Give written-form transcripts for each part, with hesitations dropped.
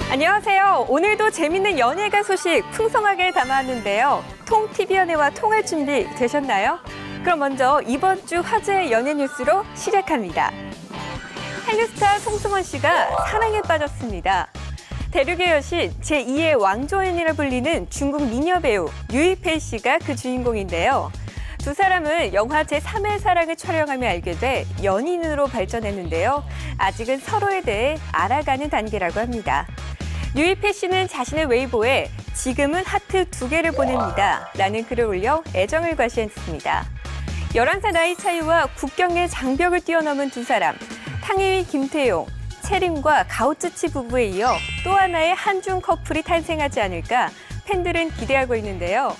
안녕하세요. 오늘도 재밌는 연예가 소식 풍성하게 담아왔는데요. 통-TV연예와 통할 준비 되셨나요? 그럼 먼저 이번 주 화제의 연예 뉴스로 시작합니다. 한류스타 송승헌 씨가 사랑에 빠졌습니다. 대륙의 여신 제2의 왕조연이라 불리는 중국 미녀 배우 류이페이 씨가 그 주인공인데요. 두 사람은 영화 제3의 사랑을 촬영하며 알게 돼 연인으로 발전했는데요. 아직은 서로에 대해 알아가는 단계라고 합니다. 류이페이 씨는 자신의 웨이보에 지금은 하트 2개를 보냅니다 라는 글을 올려 애정을 과시했습니다. 11살 나이 차이와 국경의 장벽을 뛰어넘은 두 사람, 탕웨이 김태용, 채림과 가오츠치 부부에 이어 또 하나의 한중 커플이 탄생하지 않을까 팬들은 기대하고 있는데요.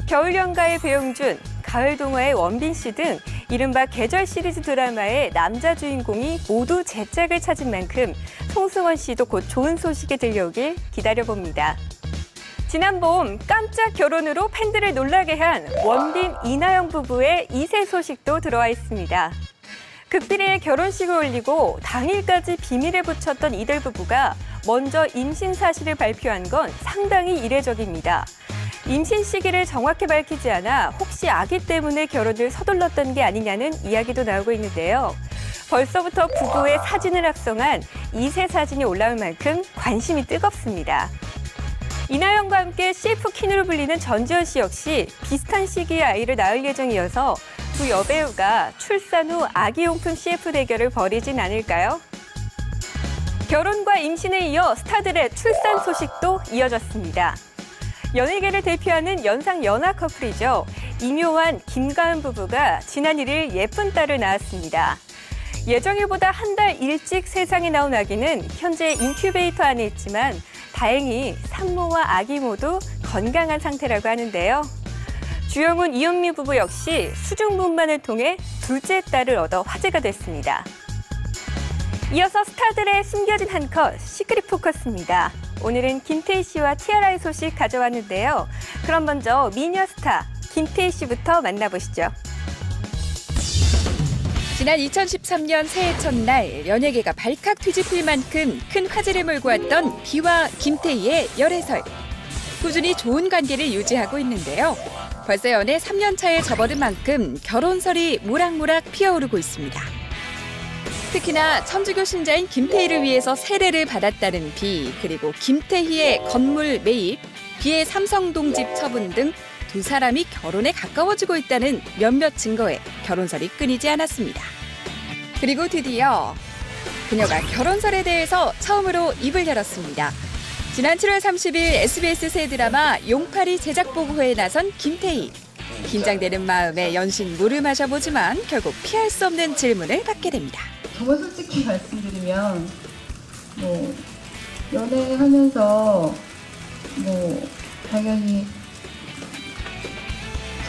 겨울연가의 배용준, 가을동화의 원빈 씨 등 이른바 계절 시리즈 드라마의 남자 주인공이 모두 제 짝을 찾은 만큼 송승헌 씨도 곧 좋은 소식이 들려오길 기다려봅니다. 지난 봄 깜짝 결혼으로 팬들을 놀라게 한 원빈, 이나영 부부의 2세 소식도 들어와 있습니다. 극비리의 결혼식을 올리고 당일까지 비밀에 붙였던 이들 부부가 먼저 임신 사실을 발표한 건 상당히 이례적입니다. 임신 시기를 정확히 밝히지 않아 혹시 아기 때문에 결혼을 서둘렀던 게 아니냐는 이야기도 나오고 있는데요. 벌써부터 부부의 사진을 합성한 2세 사진이 올라올 만큼 관심이 뜨겁습니다. 이나영과 함께 CF 퀸으로 불리는 전지현 씨 역시 비슷한 시기에 아이를 낳을 예정이어서 두 여배우가 출산 후 아기용품 CF 대결을 벌이진 않을까요? 결혼과 임신에 이어 스타들의 출산 소식도 이어졌습니다. 연예계를 대표하는 연상 연하 커플이죠. 임요환, 김가은 부부가 지난 1일 예쁜 딸을 낳았습니다. 예정일보다 한 달 일찍 세상에 나온 아기는 현재 인큐베이터 안에 있지만 다행히 산모와 아기 모두 건강한 상태라고 하는데요. 주영훈, 이은미 부부 역시 수중분만을 통해 둘째 딸을 얻어 화제가 됐습니다. 이어서 스타들의 숨겨진 한 컷, 시크릿 포커스입니다. 오늘은 김태희 씨와 티아라의 소식 가져왔는데요. 그럼 먼저 미녀 스타 김태희 씨부터 만나보시죠. 지난 2013년 새해 첫날 연예계가 발칵 뒤집힐 만큼 큰 화제를 몰고 왔던 비와 김태희의 열애설. 꾸준히 좋은 관계를 유지하고 있는데요. 벌써 연애 3년 차에 접어든 만큼 결혼설이 모락모락 피어오르고 있습니다. 특히나 천주교 신자인 김태희를 위해서 세례를 받았다는 비, 그리고 김태희의 건물 매입, 비의 삼성동 집 처분 등 두 사람이 결혼에 가까워지고 있다는 몇몇 증거에 결혼설이 끊이지 않았습니다. 그리고 드디어 그녀가 결혼설에 대해서 처음으로 입을 열었습니다. 지난 7월 30일 SBS 새 드라마 용팔이 제작 보고회에 나선 김태희. 긴장되는 마음에 연신 물을 마셔보지만 결국 피할 수 없는 질문을 받게 됩니다. 정말 솔직히 말씀드리면 연애하면서 당연히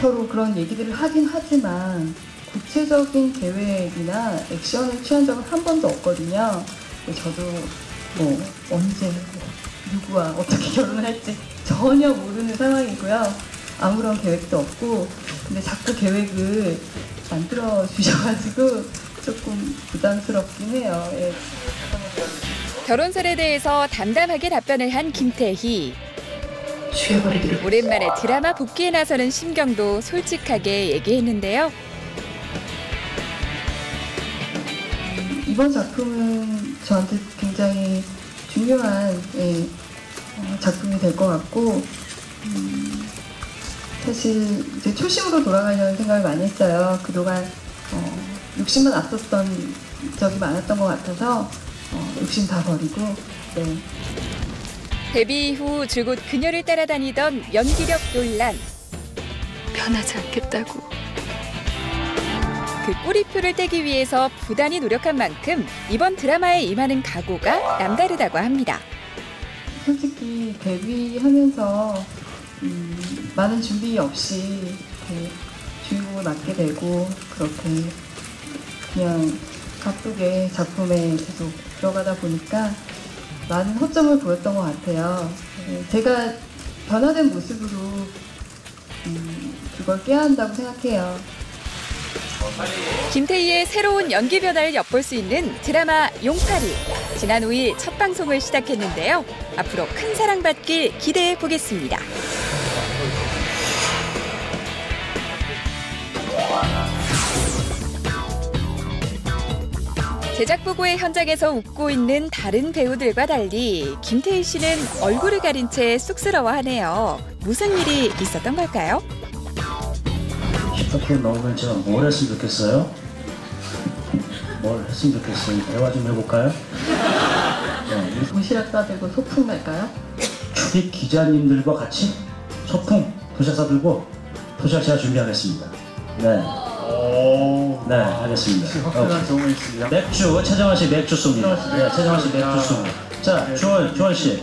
서로 그런 얘기들을 하긴 하지만 구체적인 계획이나 액션을 취한 적은 한 번도 없거든요. 저도 언제 누구와 어떻게 결혼을 할지 전혀 모르는 상황이고요. 아무런 계획도 없고 근데 자꾸 계획을 만들어 주셔가지고 조금 부담스럽긴 해요. 예. 결혼설에 대해서 담담하게 답변을 한 김태희. 취해버리기를. 오랜만에 드라마 복귀에 나서는 심경도 솔직하게 얘기했는데요. 이번 작품은 저한테 굉장히 중요한 작품이 될 것 같고 사실 이제 초심으로 돌아가려는 생각을 많이 했어요. 그동안 욕심만 앞섰던 적이 많았던 것 같아서 욕심 다 버리고 데뷔 이후 줄곧 그녀를 따라다니던 연기력 논란. 변하지 않겠다고. 그 꼬리표를 떼기 위해서 부단히 노력한 만큼 이번 드라마에 임하는 각오가 남다르다고 합니다. 솔직히 데뷔하면서 많은 준비 없이 주인공을 맡게 되고 그렇게 그냥 바쁘게 작품에 계속 들어가다 보니까 많은 허점을 보였던 것 같아요. 제가 변화된 모습으로 그걸 깨야 한다고 생각해요. 김태희의 새로운 연기 변화를 엿볼 수 있는 드라마 용팔이. 지난 5일 첫 방송을 시작했는데요. 앞으로 큰 사랑받길 기대해 보겠습니다. 제작 보고의 현장에서 웃고 있는 다른 배우들과 달리 김태희 씨는 얼굴을 가린 채 쑥스러워하네요. 무슨 일이 있었던 걸까요? 힙합 나오면 제가 뭘 했으면 좋겠어요? 뭘 했으면 좋겠어요? 대화 좀 해볼까요? 네, 도시락 싸들고 소풍 갈까요? 출입 기자님들과 같이 소풍 도시락 싸들고 도시락 제가 준비하겠습니다. 네. 네, 알겠습니다. 확실한 정원 씨야. 맥주, 최정환 씨 맥주 쏩니다. 네, 최정환 씨 맥주 쏩니다. 자, 주원 씨,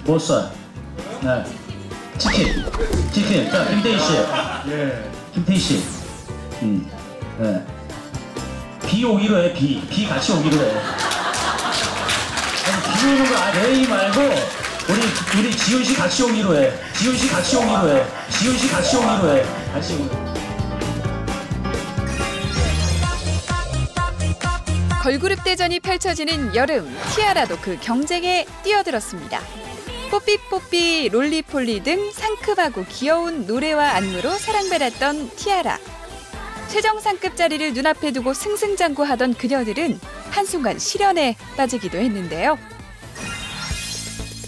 뭐 쏴? 네, 치킨. 자, 김태희 씨. 예. 김태희 씨. 네. 비 오기로 해, 비 같이 오기로 해. 아니, 비 오는 거, 레이 말고, 우리 지훈 씨 같이 오기로 해. 지훈 씨 같이 오기로 해. 같이 오기로 해. 걸그룹 대전이 펼쳐지는 여름, 티아라도 그 경쟁에 뛰어들었습니다. 뽀삐뽀삐, 롤리폴리 등 상큼하고 귀여운 노래와 안무로 사랑받았던 티아라. 최정상급 자리를 눈앞에 두고 승승장구하던 그녀들은 한순간 실연에 빠지기도 했는데요.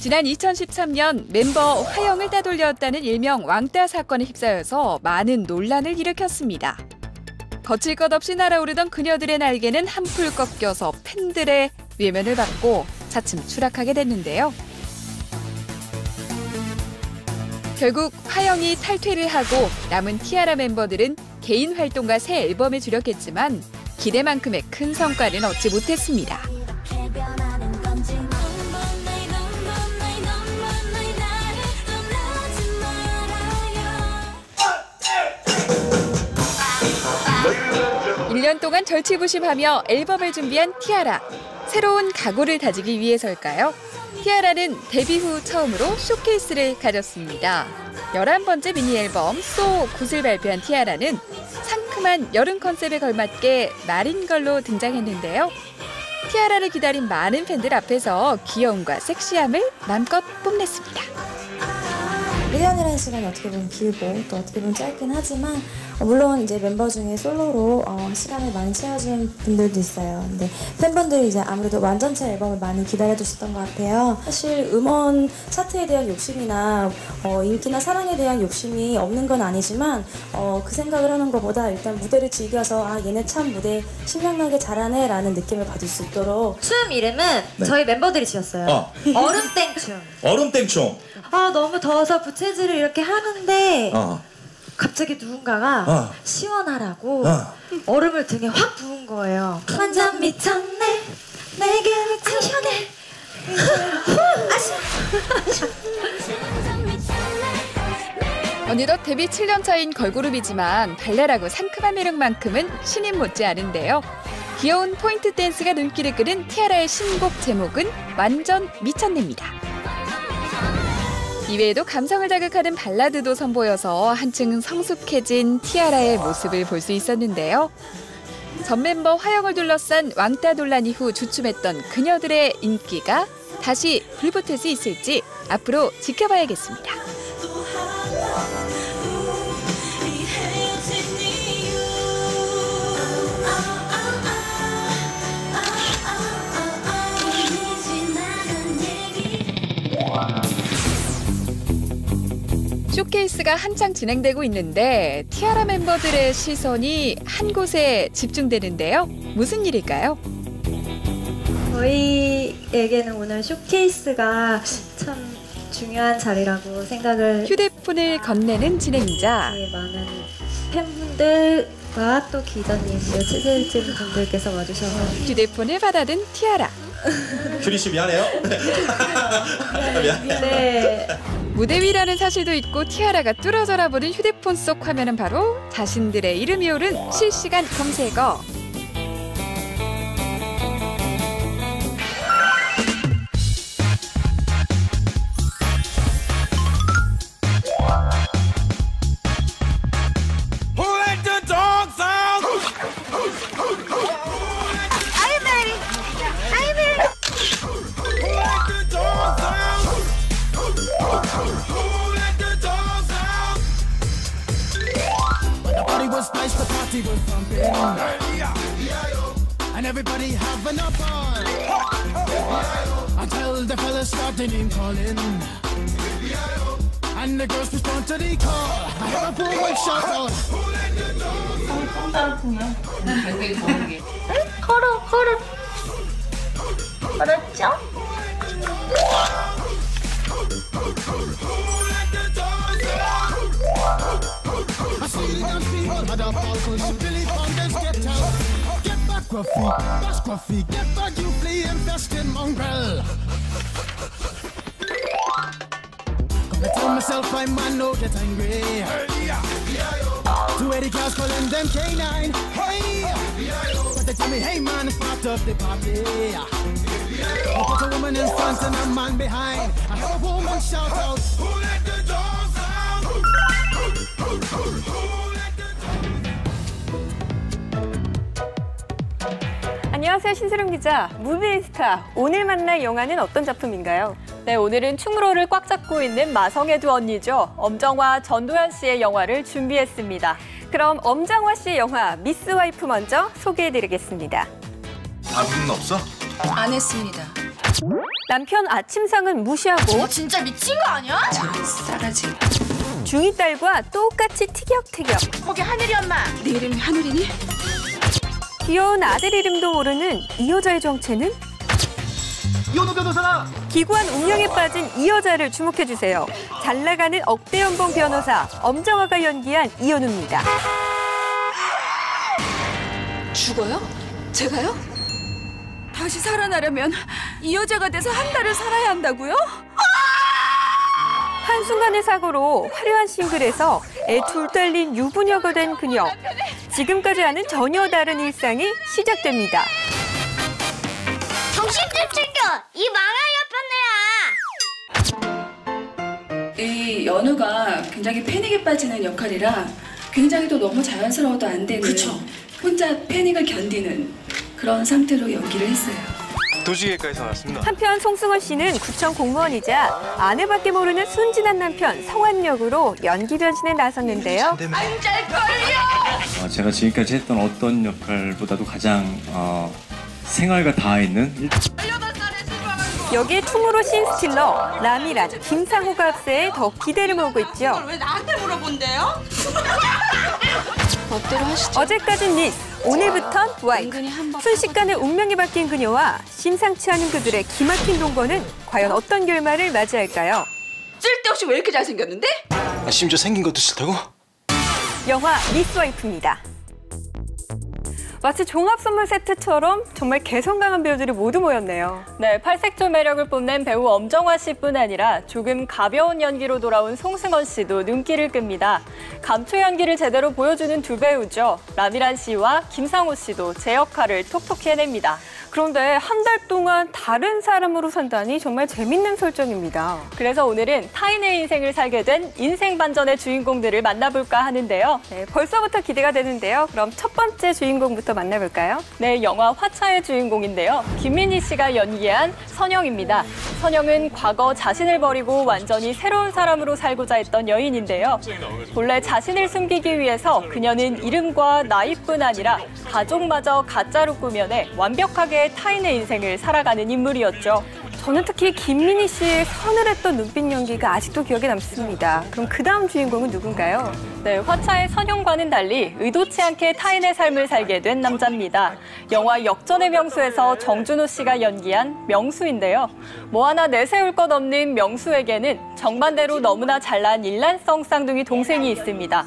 지난 2013년 멤버 화영을 따돌렸다는 일명 왕따 사건에 휩싸여서 많은 논란을 일으켰습니다. 거칠 것 없이 날아오르던 그녀들의 날개는 한풀 꺾여서 팬들의 외면을 받고 차츰 추락하게 됐는데요. 결국 화영이 탈퇴를 하고 남은 티아라 멤버들은 개인 활동과 새 앨범에 주력했지만 기대만큼의 큰 성과는 얻지 못했습니다. (1년) 동안 절치부심하며 앨범을 준비한 티아라. 새로운 각오를 다지기 위해서일까요? 티아라는 데뷔 후 처음으로 쇼케이스를 가졌습니다. 11번째 미니 앨범 So Good을 발표한 티아라는 상큼한 여름 컨셉에 걸맞게 마린 걸로 등장했는데요. 티아라를 기다린 많은 팬들 앞에서 귀여움과 섹시함을 마음껏 뽐냈습니다. 1년이라는 시간이 어떻게 보면 길고 또 어떻게 보면 짧긴 하지만 물론 이제 멤버 중에 솔로로 시간을 많이 채워준 분들도 있어요. 근데 팬분들이 이제 아무래도 완전체 앨범을 많이 기다려주셨던 것 같아요. 사실 음원 차트에 대한 욕심이나 인기나 사랑에 대한 욕심이 없는 건 아니지만 그 생각을 하는 것보다 일단 무대를 즐겨서 아 얘네 참 무대 신명나게 잘하네 라는 느낌을 받을 수 있도록 춤 이름은 네. 저희 멤버들이 지었어요. 얼음땡춤. 얼음땡충. 아 너무 더워서 부채질을 이렇게 하는데 갑자기 누군가가 시원하라고 얼음을 등에 확 부은 거예요. 완전 미쳤네 내게 미쳤네 어느덧 데뷔 7년 차인 걸그룹이지만 발랄하고 상큼한 매력만큼은 신인 못지 않은데요. 귀여운 포인트 댄스가 눈길을 끄는 티아라의 신곡 제목은 완전 미쳤네입니다. 이외에도 감성을 자극하는 발라드도 선보여서 한층 성숙해진 티아라의 모습을 볼 수 있었는데요. 전 멤버 화영을 둘러싼 왕따 논란 이후 주춤했던 그녀들의 인기가 다시 불붙을 수 있을지 앞으로 지켜봐야겠습니다. 쇼케이스가 한창 진행되고 있는데 티아라 멤버들의 시선이 한 곳에 집중되는데요. 무슨 일일까요? 저희에게는 오늘 쇼케이스가 참 중요한 자리라고 생각을 휴대폰을 건네는 진행자. 많은 팬분들과 또 기자님, 취재진 분들께서 와주셔서 휴대폰을 받아든 티아라. 휴리 씨 미안해요. 미안해. 네. 무대 위라는 사실도 있고 티아라가 뚫어져라 보는 휴대폰 속 화면은 바로 자신들의 이름이 오른 실시간 검색어. Who let the dogs out? was nice, the party was pumping. And everybody having a ball. Until the fellas started name calling. And the girls respond to the call. I heard a boy shout out. 알았죠? I see the dance people had a ball, so she Billy Fountains get out. Get back, Gruffy, that's Gruffy. Get back, you flea infested mongrel. Gonna tell myself I man no get angry. Two Eddie girls calling them K9. Hey, but they tell me, hey man, it's part of the party. I put a woman in front and a man behind. I have a woman shout out. Who let the dogs out? 안녕하세요, 신세령 기자. 무비스타. 오늘 만날 영화는 어떤 작품인가요? 네, 오늘은 충무로를 꽉 잡고 있는 마성의 두 언니죠. 엄정화, 전도연 씨의 영화를 준비했습니다. 그럼 엄정화 씨의 영화 미스 와이프 먼저 소개해드리겠습니다. 밥은 없어? 안 했습니다. 남편 아침상은 무시하고 진짜 미친 거 아니야? 저런 싸가지. 중이 딸과 똑같이 티격태격. 거기 하늘이 엄마. 내 이름이 하늘이니? 귀여운 아들 이름도 모르는 이 여자의 정체는? 이현우 변호사! 기구한 운명에 빠진 이 여자를 주목해주세요. 잘 나가는 억대 연봉 변호사 엄정화가 연기한 이현우입니다. 죽어요? 제가요? 다시 살아나려면 이 여자가 돼서 한 달을 살아야 한다고요? 한순간의 사고로 화려한 싱글에서 애 둘 딸린 유부녀가 된 그녀. 지금까지와는 전혀 다른 일상이 시작됩니다. 정신 좀 챙겨! 이 망할 옆에 이 연우가 굉장히 패닉에 빠지는 역할이라 굉장히 또 너무 자연스러워도 안 되는 혼자 패닉을 견디는 그런 상태로 연기를 했어요. 도시계획과에서 나왔습니다. 한편 송승헌 씨는 구청 공무원이자 아내밖에 모르는 순진한 남편 성환 역으로 연기 변신에 나섰는데요. 안 잘 걸려! 제가 지금까지 했던 어떤 역할보다도 가장 생활과 닿아 있는 여기에 충무로 신스틸러 라미란, 김상호가 합세해 더 기대를 모으고 있죠. 왜 나한테 물어본대요? 멋대로 하시죠. 어제까진 미스, 오늘부턴 와이프. 순식간에 운명이 바뀐 그녀와 심상치 않은 그들의 기막힌 동거는 과연 어떤 결말을 맞이할까요? 쓸데없이 왜 이렇게 잘생겼는데? 심지어 생긴 것도 싫다고? 영화 미스 와이프입니다. 마치 종합선물 세트처럼 정말 개성 강한 배우들이 모두 모였네요. 네, 팔색조 매력을 뽐낸 배우 엄정화 씨뿐 아니라 조금 가벼운 연기로 돌아온 송승헌 씨도 눈길을 끕니다. 감초 연기를 제대로 보여주는 두 배우죠. 라미란 씨와 김상호 씨도 제 역할을 톡톡히 해냅니다. 그런데 한 달 동안 다른 사람으로 산다니 정말 재밌는 설정입니다. 그래서 오늘은 타인의 인생을 살게 된 인생 반전의 주인공들을 만나볼까 하는데요. 네, 벌써부터 기대가 되는데요. 그럼 첫 번째 주인공부터 만나볼까요? 네, 영화 화차의 주인공인데요. 김민희 씨가 연기한 선영입니다. 선영은 과거 자신을 버리고 완전히 새로운 사람으로 살고자 했던 여인인데요. 본래 자신을 숨기기 위해서 그녀는 이름과 나이뿐 아니라 가족마저 가짜로 꾸며내 완벽하게 타인의 인생을 살아가는 인물이었죠. 저는 특히 김민희 씨의 서늘했던 눈빛 연기가 아직도 기억에 남습니다. 그럼 그 다음 주인공은 누군가요? 네, 화차의 선영과는 달리 의도치 않게 타인의 삶을 살게 된 남자입니다. 영화 역전의 명수에서 정준호 씨가 연기한 명수인데요. 뭐 하나 내세울 것 없는 명수에게는 정반대로 너무나 잘난 일란성 쌍둥이 동생이 있습니다.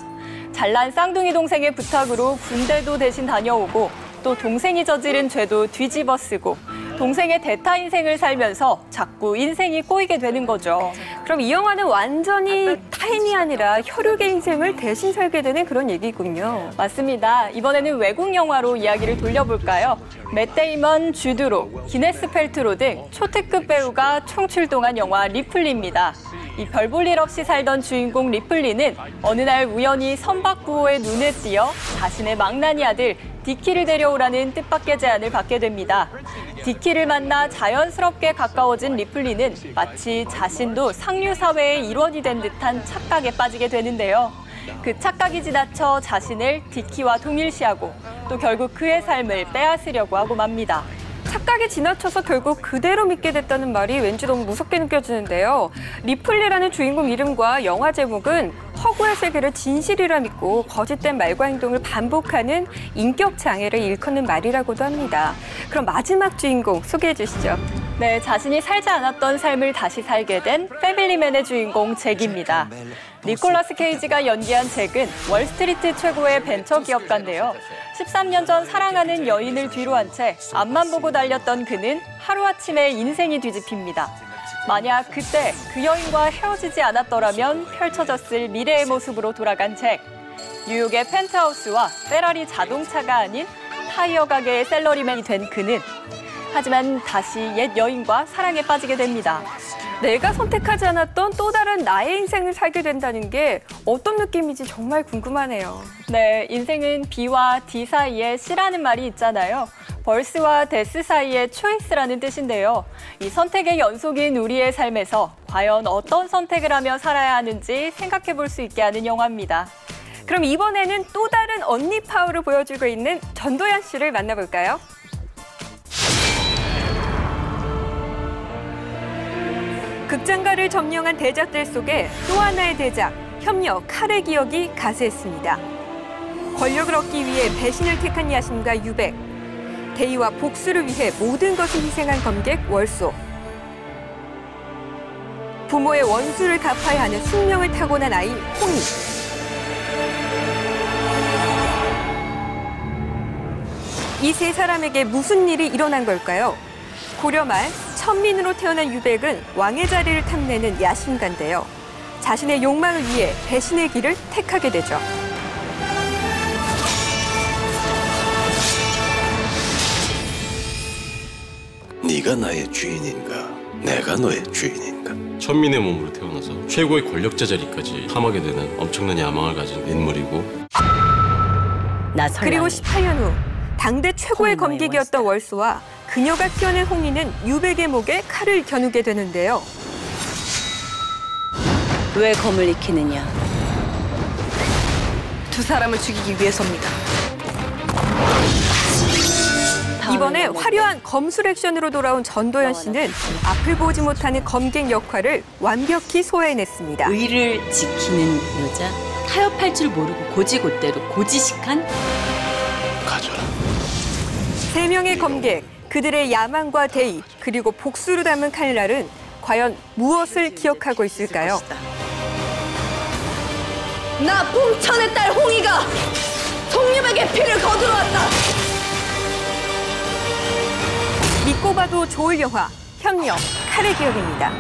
잘난 쌍둥이 동생의 부탁으로 군대도 대신 다녀오고 또 동생이 저지른 죄도 뒤집어 쓰고 동생의 대타 인생을 살면서 자꾸 인생이 꼬이게 되는 거죠. 그럼 이 영화는 완전히 타인이 아니라 혈육의 인생을 대신 살게 되는 그런 얘기군요. 맞습니다. 이번에는 외국 영화로 이야기를 돌려볼까요? 맷 데이먼, 주드 로, 기네스 펠트로 등 초특급 배우가 총출동한 영화 리플리입니다. 이 별 볼 일 없이 살던 주인공 리플리는 어느 날 우연히 선박부호의 눈에 띄어 자신의 망나니 아들 디키를 데려오라는 뜻밖의 제안을 받게 됩니다. 디키를 만나 자연스럽게 가까워진 리플리는 마치 자신도 상류 사회의 일원이 된 듯한 착각에 빠지게 되는데요. 그 착각이 지나쳐 자신을 디키와 동일시하고 또 결국 그의 삶을 빼앗으려고 하고 맙니다. 착각에 지나쳐서 결국 그대로 믿게 됐다는 말이 왠지 너무 무섭게 느껴지는데요. 리플리라는 주인공 이름과 영화 제목은 허구의 세계를 진실이라 믿고 거짓된 말과 행동을 반복하는 인격 장애를 일컫는 말이라고도 합니다. 그럼 마지막 주인공 소개해 주시죠. 네, 자신이 살지 않았던 삶을 다시 살게 된 패밀리맨의 주인공 잭입니다. 니콜라스 케이지가 연기한 잭은 월스트리트 최고의 벤처 기업가인데요. 13년 전 사랑하는 여인을 뒤로 한 채 앞만 보고 달렸던 그는 하루아침에 인생이 뒤집힙니다. 만약 그때 그 여인과 헤어지지 않았더라면 펼쳐졌을 미래의 모습으로 돌아간 잭. 뉴욕의 펜트하우스와 페라리 자동차가 아닌 타이어 가게의 셀러리맨이 된 그는 하지만 다시 옛 여인과 사랑에 빠지게 됩니다. 내가 선택하지 않았던 또 다른 나의 인생을 살게 된다는 게 어떤 느낌인지 정말 궁금하네요. 네, 인생은 B와 D 사이에 C라는 말이 있잖아요. 벌스와 데스 사이의 초이스라는 뜻인데요. 이 선택의 연속인 우리의 삶에서 과연 어떤 선택을 하며 살아야 하는지 생각해 볼 수 있게 하는 영화입니다. 그럼 이번에는 또 다른 언니 파워를 보여주고 있는 전도연 씨를 만나볼까요? 극장가를 점령한 대작들 속에 또 하나의 대작, 협력 칼의 기억이 가세했습니다. 권력을 얻기 위해 배신을 택한 야심가 유백, 대의와 복수를 위해 모든 것을 희생한 검객 월소, 부모의 원수를 갚아야 하는 숙명을 타고난 아이 홍이, 이 세 사람에게 무슨 일이 일어난 걸까요? 고려 말 천민으로 태어난 유백은 왕의 자리를 탐내는 야심가인데요. 자신의 욕망을 위해 배신의 길을 택하게 되죠. 네가 나의 주인인가? 내가 너의 주인인가? 천민의 몸으로 태어나서 최고의 권력자 자리까지 탐하게 되는 엄청난 야망을 가진 인물이고 그리고 18년 후 당대 최고의 검객이었던 월소와 그녀가 키워낸 홍이는 유백의 목에 칼을 겨누게 되는데요. 왜 검을 익히느냐? 두 사람을 죽이기 위해서입니다. 이번에 화려한 검술 액션으로 돌아온 전도연 씨는 앞을 보지 못하는 검객 역할을 완벽히 소화해냈습니다. 의를 지키는 여자, 타협할 줄 모르고 고지곳대로 고지식한? 가져라. 3명의 검객, 그들의 야망과 대의, 그리고 복수를 담은 칼날은 과연 무엇을 기억하고 있을까요? 나 봉천의 딸 홍이가 송유백의 피를 거두러 왔다. 믿고 봐도 좋을 영화, 협력, 칼의 기억입니다.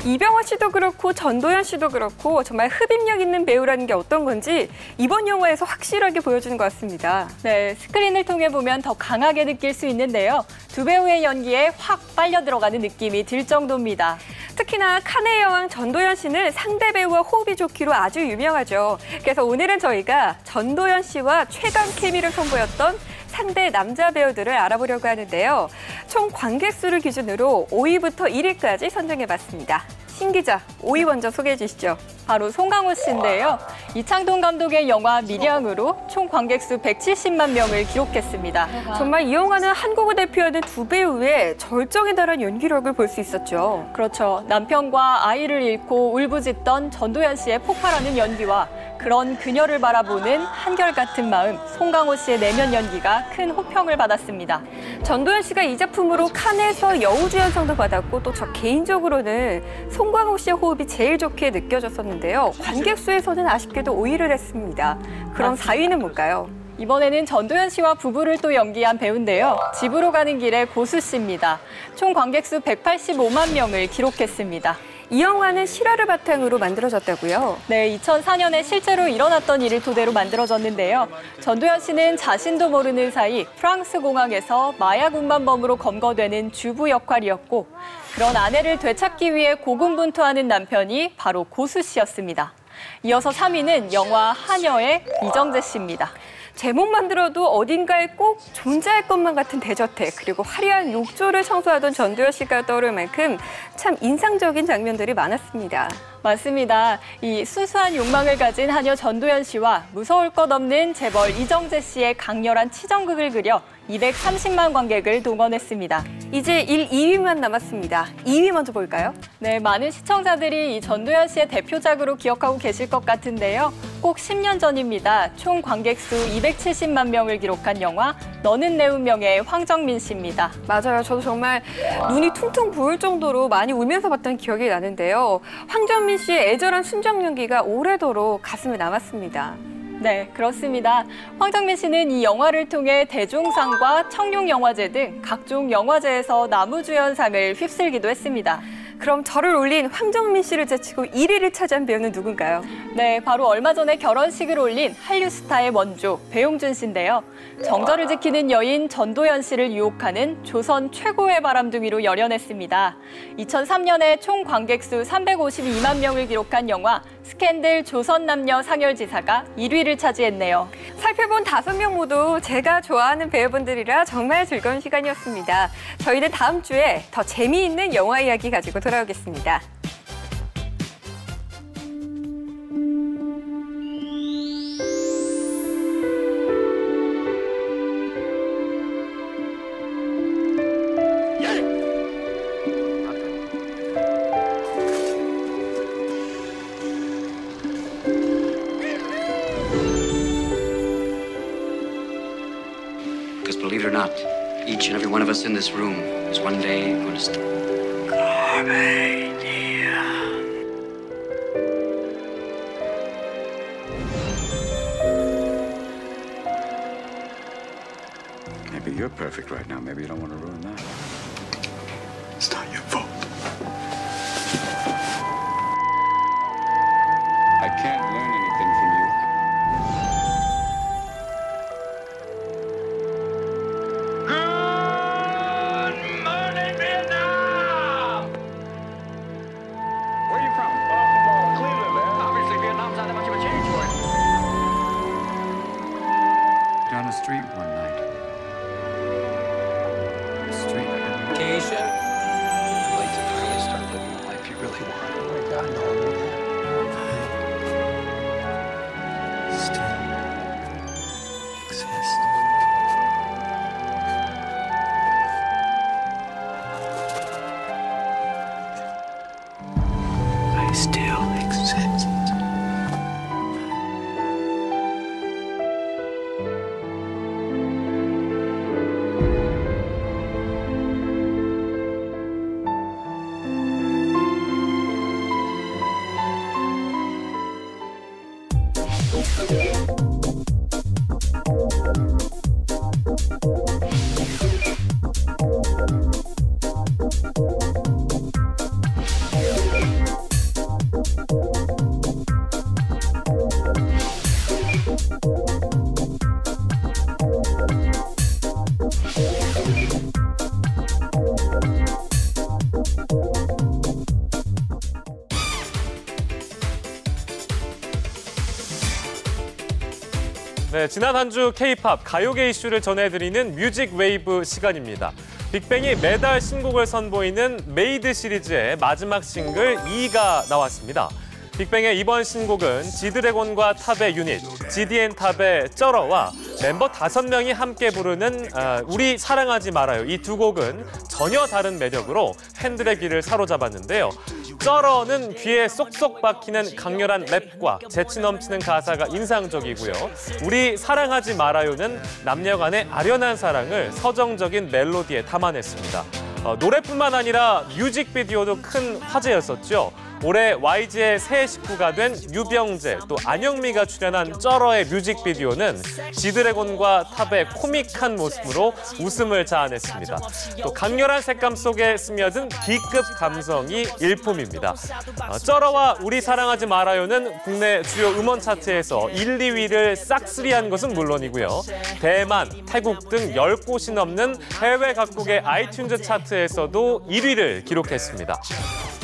이병헌 씨도 그렇고 전도연 씨도 그렇고 정말 흡입력 있는 배우라는 게 어떤 건지 이번 영화에서 확실하게 보여주는 것 같습니다. 네, 스크린을 통해 보면 더 강하게 느낄 수 있는데요. 두 배우의 연기에 확 빨려 들어가는 느낌이 들 정도입니다. 특히나 칸의 여왕 전도연 씨는 상대 배우와 호흡이 좋기로 아주 유명하죠. 그래서 오늘은 저희가 전도연 씨와 최강 케미를 선보였던 상대 남자 배우들을 알아보려고 하는데요. 총 관객 수를 기준으로 5위부터 1위까지 선정해봤습니다. 신 기자, 5위 먼저 소개해 주시죠. 바로 송강호 씨인데요. 이창동 감독의 영화 밀양으로 총 관객 수 170만 명을 기록했습니다. 정말 이 영화는 한국을 대표하는 두 배우의 절정에 달한 연기력을 볼 수 있었죠. 그렇죠. 남편과 아이를 잃고 울부짖던 전도연 씨의 폭발하는 연기와 그런 그녀를 바라보는 한결같은 마음, 송강호 씨의 내면 연기가 큰 호평을 받았습니다. 전도연 씨가 이 작품으로 칸에서 여우주연상도 받았고 또 저 개인적으로는 송강호 씨의 호흡이 제일 좋게 느껴졌었는데요. 관객 수에서는 아쉽게도 5위를 했습니다. 그럼 4위는 뭘까요? 이번에는 전도연 씨와 부부를 또 연기한 배우인데요. 집으로 가는 길의 고수 씨입니다. 총 관객 수 185만 명을 기록했습니다. 이 영화는 실화를 바탕으로 만들어졌다고요? 네, 2004년에 실제로 일어났던 일을 토대로 만들어졌는데요. 전도연 씨는 자신도 모르는 사이 프랑스 공항에서 마약 운반범으로 검거되는 주부 역할이었고 그런 아내를 되찾기 위해 고군분투하는 남편이 바로 고수 씨였습니다. 이어서 3위는 영화 하녀의 이정재 씨입니다. 제목만 들어도 어딘가에 꼭 존재할 것만 같은 대저택, 그리고 화려한 욕조를 청소하던 전도연 씨가 떠오를 만큼 참 인상적인 장면들이 많았습니다. 맞습니다. 이 순수한 욕망을 가진 하녀 전도연 씨와 무서울 것 없는 재벌 이정재 씨의 강렬한 치정극을 그려 230만 관객을 동원했습니다. 이제 1, 2위만 남았습니다. 2위 먼저 볼까요? 네, 많은 시청자들이 이 전도연 씨의 대표작으로 기억하고 계실 것 같은데요. 꼭 10년 전입니다. 총 관객 수 270만 명을 기록한 영화 너는 내 운명의 황정민 씨입니다. 맞아요. 저도 정말 눈이 퉁퉁 부을 정도로 많이 울면서 봤던 기억이 나는데요. 황정민 씨의 애절한 순정 연기가 오래도록 가슴에 남았습니다. 네, 그렇습니다. 황정민 씨는 이 영화를 통해 대종상과 청룡영화제 등 각종 영화제에서 나무주연상을 휩쓸기도 했습니다. 그럼 저를 올린 황정민 씨를 제치고 1위를 차지한 배우는 누군가요? 네, 바로 얼마 전에 결혼식을 올린 한류 스타의 원조 배용준 씨인데요. 정절을 지키는 여인 전도연 씨를 유혹하는 조선 최고의 바람둥이로 열연했습니다. 2003년에 총 관객 수 352만 명을 기록한 영화 스캔들 조선남녀 상열지사가 1위를 차지했네요. 살펴본 5명 모두 제가 좋아하는 배우분들이라 정말 즐거운 시간이었습니다. 저희는 다음 주에 더 재미있는 영화 이야기 가지고 돌아오겠습니다. Because believe it or not, each and every one of us in this room is one day going to Maybe you're perfect right now. Maybe you don't want to ruin that. It's not your fault. I can't learn anything from you. Good morning, Vietnam! Where are you from? From Cleveland, man. Obviously, Vietnam's not that much of a change for you. Down the street one night. Keisha. Late to finally start living the life you really want. Oh my God, no. Still exist. I still exist. 네, 지난 한 주 K-팝 가요계 이슈를 전해드리는 뮤직 웨이브 시간입니다. 빅뱅이 매달 신곡을 선보이는 메이드 시리즈의 마지막 싱글 2가 나왔습니다. 빅뱅의 이번 신곡은 지드래곤과 탑의 유닛, GDN탑의 쩔어와 멤버 5명이 함께 부르는 우리 사랑하지 말아요. 이 두 곡은 전혀 다른 매력으로 팬들의 귀를 사로잡았는데요. 쩔어는 귀에 쏙쏙 박히는 강렬한 랩과 재치 넘치는 가사가 인상적이고요. 우리 사랑하지 말아요는 남녀 간의 아련한 사랑을 서정적인 멜로디에 담아냈습니다. 노래뿐만 아니라 뮤직비디오도 큰 화제였었죠. 올해 YG의 새 식구가 된 유병재, 또 안영미가 출연한 쩔어의 뮤직비디오는 지드래곤과 탑의 코믹한 모습으로 웃음을 자아냈습니다. 또 강렬한 색감 속에 스며든 B급 감성이 일품입니다. 쩔어와 우리 사랑하지 말아요는 국내 주요 음원 차트에서 1, 2위를 싹쓸이한 것은 물론이고요. 대만, 태국 등 10곳이 넘는 해외 각국의 아이튠즈 차트에서도 1위를 기록했습니다.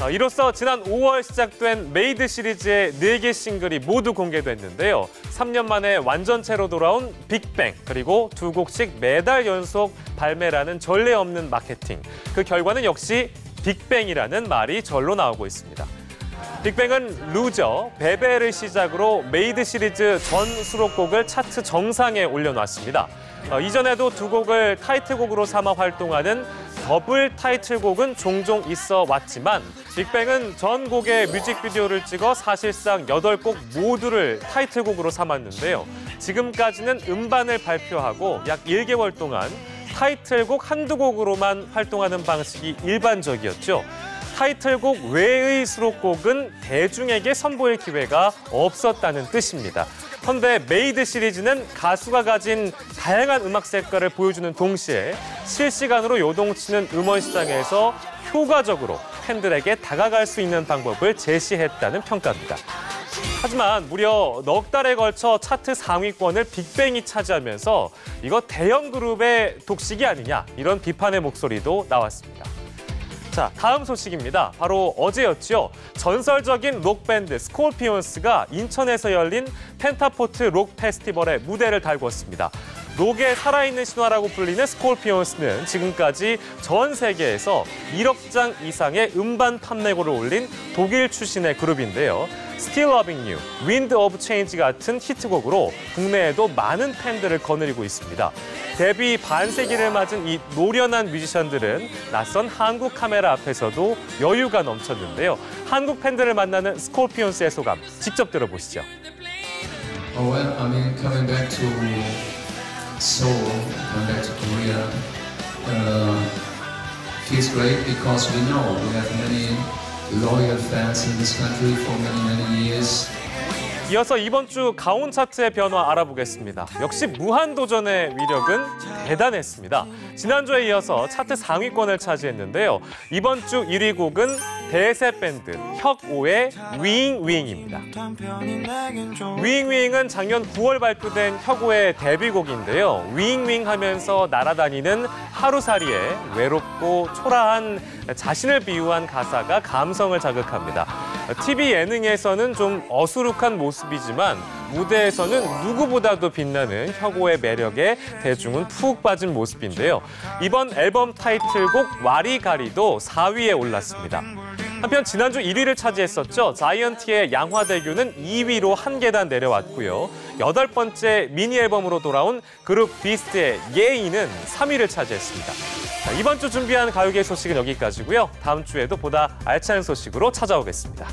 이로써 지난 5월 시작된 메이드 시리즈의 4개 싱글이 모두 공개됐는데요. 3년 만에 완전체로 돌아온 빅뱅, 그리고 2곡씩 매달 연속 발매라는 전례 없는 마케팅. 그 결과는 역시 빅뱅이라는 말이 절로 나오고 있습니다. 빅뱅은 루저, 베베를 시작으로 메이드 시리즈 전 수록곡을 차트 정상에 올려놨습니다. 이전에도 2곡을 타이틀곡으로 삼아 활동하는 더블 타이틀곡은 종종 있어 왔지만 빅뱅은 전 곡의 뮤직비디오를 찍어 사실상 8곡 모두를 타이틀곡으로 삼았는데요. 지금까지는 음반을 발표하고 약 1개월 동안 타이틀곡 한두 곡으로만 활동하는 방식이 일반적이었죠. 타이틀곡 외의 수록곡은 대중에게 선보일 기회가 없었다는 뜻입니다. 헌데 메이드 시리즈는 가수가 가진 다양한 음악 색깔을 보여주는 동시에 실시간으로 요동치는 음원 시장에서 효과적으로 팬들에게 다가갈 수 있는 방법을 제시했다는 평가입니다. 하지만 무려 넉 달에 걸쳐 차트 상위권을 빅뱅이 차지하면서 이거 대형 그룹의 독식이 아니냐, 이런 비판의 목소리도 나왔습니다. 자, 다음 소식입니다. 바로 어제였죠. 전설적인 록밴드 스콜피온스가 인천에서 열린 펜타포트 록 페스티벌에 무대를 달궜습니다. 록의 살아있는 신화라고 불리는 스콜피온스는 지금까지 전 세계에서 1억 장 이상의 음반 판매고를 올린 독일 출신의 그룹인데요. Still Loving You, Wind of Change 같은 히트곡으로 국내에도 많은 팬들을 거느리고 있습니다. 데뷔 반세기를 맞은 이 노련한 뮤지션들은 낯선 한국 카메라 앞에서도 여유가 넘쳤는데요. 한국 팬들을 만나는 스콜피온스의 소감 직접 들어보시죠. Well, I mean, coming back to Seoul, coming back to Korea, feels great because we know we have many loyal fans in this country for many years. 이어서 이번 주 가온 차트의 변화 알아보겠습니다. 역시 무한도전의 위력은 대단했습니다. 지난주에 이어서 차트 상위권을 차지했는데요. 이번 주 1위 곡은 대세 밴드 혁오의 윙윙입니다. 윙윙은 작년 9월 발표된 혁오의 데뷔곡인데요. 윙윙 하면서 날아다니는 하루살이에 외롭고 초라한 자신을 비유한 가사가 감성을 자극합니다. TV 예능에서는 좀 어수룩한 모습이지만 무대에서는 누구보다도 빛나는 혁오의 매력에 대중은 푹 빠진 모습인데요. 이번 앨범 타이틀곡 와리가리도 4위에 올랐습니다. 한편 지난주 1위를 차지했었죠. 자이언티의 양화대교는 2위로 한 계단 내려왔고요. 8번째 미니 앨범으로 돌아온 그룹 비스트의 예인은 3위를 차지했습니다. 자, 이번 주 준비한 가요계 소식은 여기까지고요. 다음 주에도 보다 알찬 소식으로 찾아오겠습니다.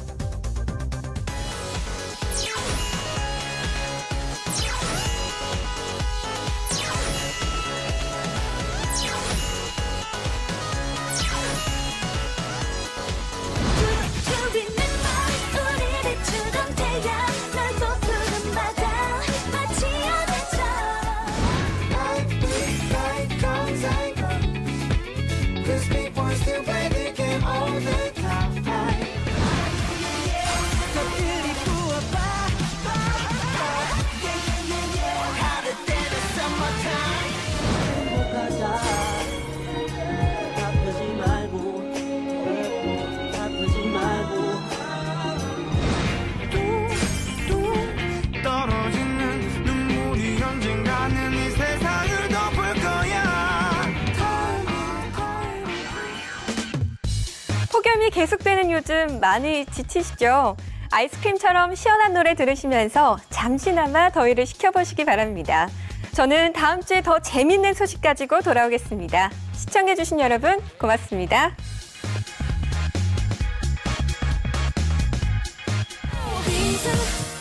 폭염이 계속되는 요즘 많이 지치시죠? 아이스크림처럼 시원한 노래 들으시면서 잠시나마 더위를 식혀보시기 바랍니다. 저는 다음 주에 더 재밌는 소식 가지고 돌아오겠습니다. 시청해주신 여러분 고맙습니다. Reason